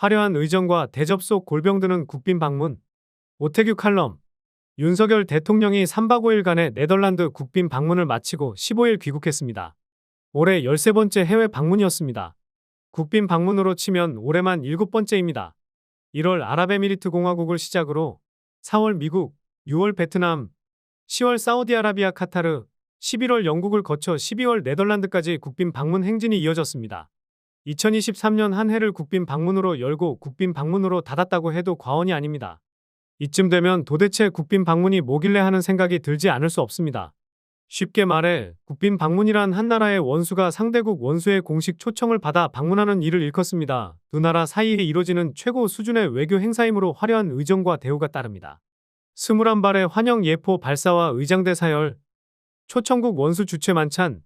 화려한 의전과 대접 속 골병드는 국빈 방문. 오태규 칼럼. 윤석열 대통령이 3박 5일간의 네덜란드 국빈 방문을 마치고 15일 귀국했습니다. 올해 13번째 해외 방문이었습니다. 국빈 방문으로 치면 올해만 7번째입니다. 1월 아랍에미리트 공화국을 시작으로 4월 미국, 6월 베트남, 10월 사우디아라비아 카타르, 11월 영국을 거쳐 12월 네덜란드까지 국빈 방문 행진이 이어졌습니다. 2023년 한 해를 국빈 방문으로 열고 국빈 방문으로 닫았다고 해도 과언이 아닙니다. 이쯤 되면 도대체 국빈 방문이 뭐길래 하는 생각이 들지 않을 수 없습니다. 쉽게 말해 국빈 방문이란 한 나라의 원수가 상대국 원수의 공식 초청을 받아 방문하는 일을 일컫습니다. 두 나라 사이에 이뤄지는 최고 수준의 외교 행사이므로 화려한 의정과 대우가 따릅니다. 21발의 환영 예포 발사와 의장대 사열, 초청국 원수 주최 만찬,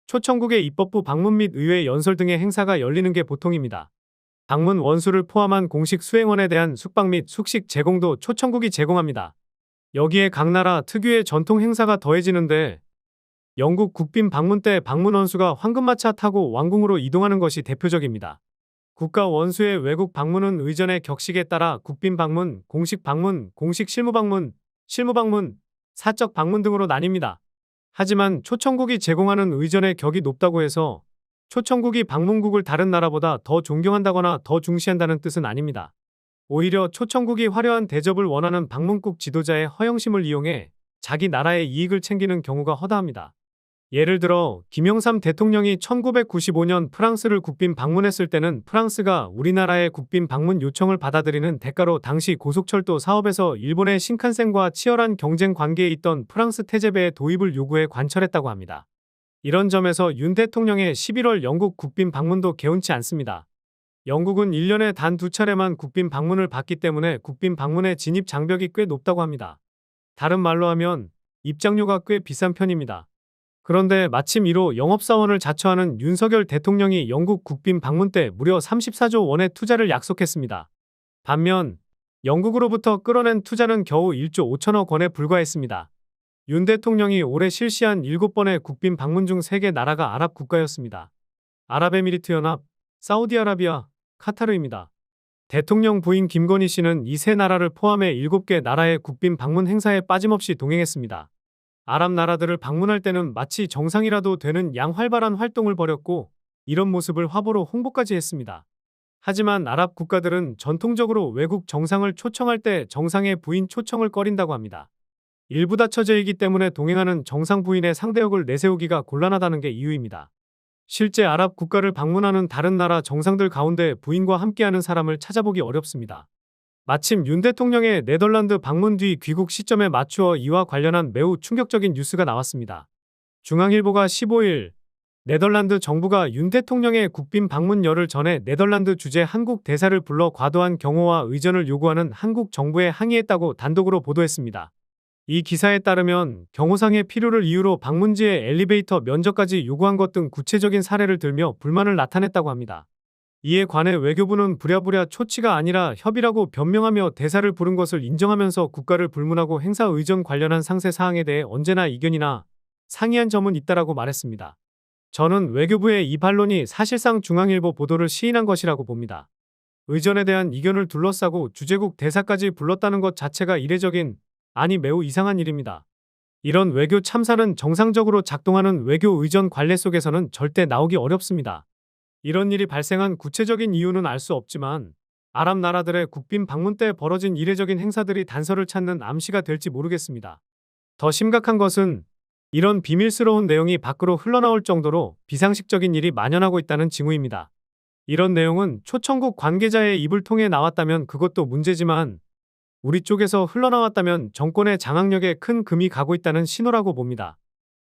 초청국의 입법부 방문 및 의회 연설 등의 행사가 열리는 게 보통입니다. 방문 원수를 포함한 공식 수행원에 대한 숙박 및 숙식 제공도 초청국이 제공합니다. 여기에 각 나라 특유의 전통 행사가 더해지는데 영국 국빈 방문 때 방문 원수가 황금마차 타고 왕궁으로 이동하는 것이 대표적입니다. 국가 원수의 외국 방문은 의전의 격식에 따라 국빈 방문, 공식 방문, 공식 실무 방문, 실무 방문, 사적 방문 등으로 나뉩니다. 하지만 초청국이 제공하는 의전의 격이 높다고 해서 초청국이 방문국을 다른 나라보다 더 존경한다거나 더 중시한다는 뜻은 아닙니다. 오히려 초청국이 화려한 대접을 원하는 방문국 지도자의 허영심을 이용해 자기 나라의 이익을 챙기는 경우가 허다합니다. 예를 들어 김영삼 대통령이 1995년 프랑스를 국빈 방문했을 때는 프랑스가 우리나라의 국빈 방문 요청을 받아들이는 대가로 당시 고속철도 사업에서 일본의 신칸센과 치열한 경쟁 관계에 있던 프랑스 태제배의 도입을 요구해 관철했다고 합니다. 이런 점에서 윤 대통령의 11월 영국 국빈 방문도 개운치 않습니다. 영국은 1년에 단 2차례만 국빈 방문을 받기 때문에 국빈 방문의 진입 장벽이 꽤 높다고 합니다. 다른 말로 하면 입장료가 꽤 비싼 편입니다. 그런데 마침 이로 영업사원을 자처하는 윤석열 대통령이 영국 국빈 방문 때 무려 34조 원의 투자를 약속했습니다. 반면 영국으로부터 끌어낸 투자는 겨우 1조 5천억 원에 불과했습니다. 윤 대통령이 올해 실시한 7번의 국빈 방문 중 3개 나라가 아랍 국가였습니다. 아랍에미리트 연합, 사우디아라비아, 카타르입니다. 대통령 부인 김건희 씨는 이 세 나라를 포함해 7개 나라의 국빈 방문 행사에 빠짐없이 동행했습니다. 아랍 나라들을 방문할 때는 마치 정상이라도 되는 양 활발한 활동을 벌였고 이런 모습을 화보로 홍보까지 했습니다. 하지만 아랍 국가들은 전통적으로 외국 정상을 초청할 때 정상의 부인 초청을 꺼린다고 합니다. 일부 다처제이기 때문에 동행하는 정상 부인의 상대역을 내세우기가 곤란하다는 게 이유입니다. 실제 아랍 국가를 방문하는 다른 나라 정상들 가운데 부인과 함께하는 사람을 찾아보기 어렵습니다. 마침 윤 대통령의 네덜란드 방문 뒤 귀국 시점에 맞추어 이와 관련한 매우 충격적인 뉴스가 나왔습니다. 중앙일보가 15일 네덜란드 정부가 윤 대통령의 국빈 방문 열흘 전에 네덜란드 주재 한국 대사를 불러 과도한 경호와 의전을 요구하는 한국 정부에 항의했다고 단독으로 보도했습니다. 이 기사에 따르면 경호상의 필요를 이유로 방문지에 엘리베이터 면적까지 요구한 것 등 구체적인 사례를 들며 불만을 나타냈다고 합니다. 이에 관해 외교부는 부랴부랴 초치가 아니라 협의라고 변명하며 대사를 부른 것을 인정하면서 국가를 불문하고 행사 의전 관련한 상세 사항에 대해 언제나 이견이나 상이한 점은 있다라고 말했습니다. 저는 외교부의 이 반론이 사실상 중앙일보 보도를 시인한 것이라고 봅니다. 의전에 대한 이견을 둘러싸고 주재국 대사까지 불렀다는 것 자체가 이례적인, 아니 매우 이상한 일입니다. 이런 외교 참사는 정상적으로 작동하는 외교 의전 관례 속에서는 절대 나오기 어렵습니다. 이런 일이 발생한 구체적인 이유는 알 수 없지만 아랍 나라들의 국빈 방문 때 벌어진 이례적인 행사들이 단서를 찾는 암시가 될지 모르겠습니다. 더 심각한 것은 이런 비밀스러운 내용이 밖으로 흘러나올 정도로 비상식적인 일이 만연하고 있다는 징후입니다. 이런 내용은 초청국 관계자의 입을 통해 나왔다면 그것도 문제지만 우리 쪽에서 흘러나왔다면 정권의 장악력에 큰 금이 가고 있다는 신호라고 봅니다.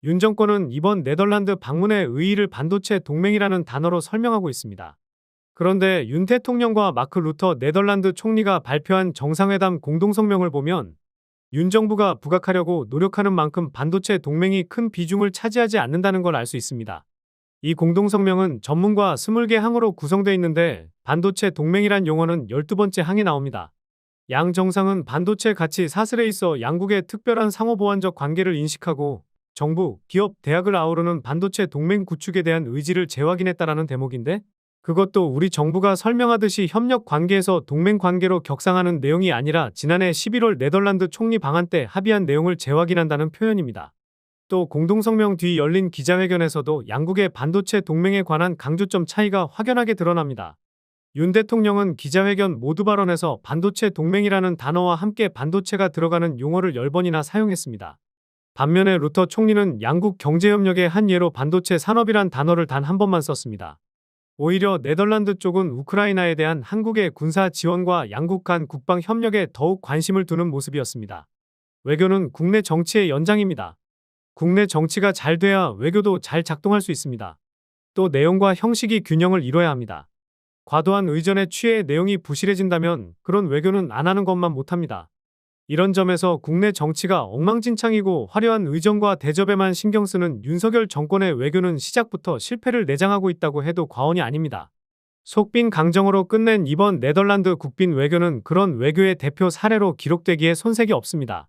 윤 정권은 이번 네덜란드 방문의 의의를 반도체 동맹이라는 단어로 설명하고 있습니다. 그런데 윤 대통령과 마크 루터 네덜란드 총리가 발표한 정상회담 공동성명을 보면 윤 정부가 부각하려고 노력하는 만큼 반도체 동맹이 큰 비중을 차지하지 않는다는 걸 알 수 있습니다. 이 공동성명은 전문가 20개 항으로 구성되어 있는데 반도체 동맹이란 용어는 12번째 항에 나옵니다. 양 정상은 반도체 가치 사슬에 있어 양국의 특별한 상호보완적 관계를 인식하고 정부, 기업, 대학을 아우르는 반도체 동맹 구축에 대한 의지를 재확인했다라는 대목인데 그것도 우리 정부가 설명하듯이 협력 관계에서 동맹 관계로 격상하는 내용이 아니라 지난해 11월 네덜란드 총리 방한 때 합의한 내용을 재확인한다는 표현입니다. 또 공동성명 뒤 열린 기자회견에서도 양국의 반도체 동맹에 관한 강조점 차이가 확연하게 드러납니다. 윤 대통령은 기자회견 모두 발언에서 반도체 동맹이라는 단어와 함께 반도체가 들어가는 용어를 10번이나 사용했습니다. 반면에 루터 총리는 양국 경제협력의 한 예로 반도체 산업이란 단어를 단 한 번만 썼습니다. 오히려 네덜란드 쪽은 우크라이나에 대한 한국의 군사 지원과 양국 간 국방 협력에 더욱 관심을 두는 모습이었습니다. 외교는 국내 정치의 연장입니다. 국내 정치가 잘 돼야 외교도 잘 작동할 수 있습니다. 또 내용과 형식이 균형을 이뤄야 합니다. 과도한 의전에 취해 내용이 부실해진다면 그런 외교는 안 하는 것만 못합니다. 이런 점에서 국내 정치가 엉망진창이고 화려한 의전과 대접에만 신경 쓰는 윤석열 정권의 외교는 시작부터 실패를 내장하고 있다고 해도 과언이 아닙니다. 속빈 강정으로 끝낸 이번 네덜란드 국빈 외교는 그런 외교의 대표 사례로 기록되기에 손색이 없습니다.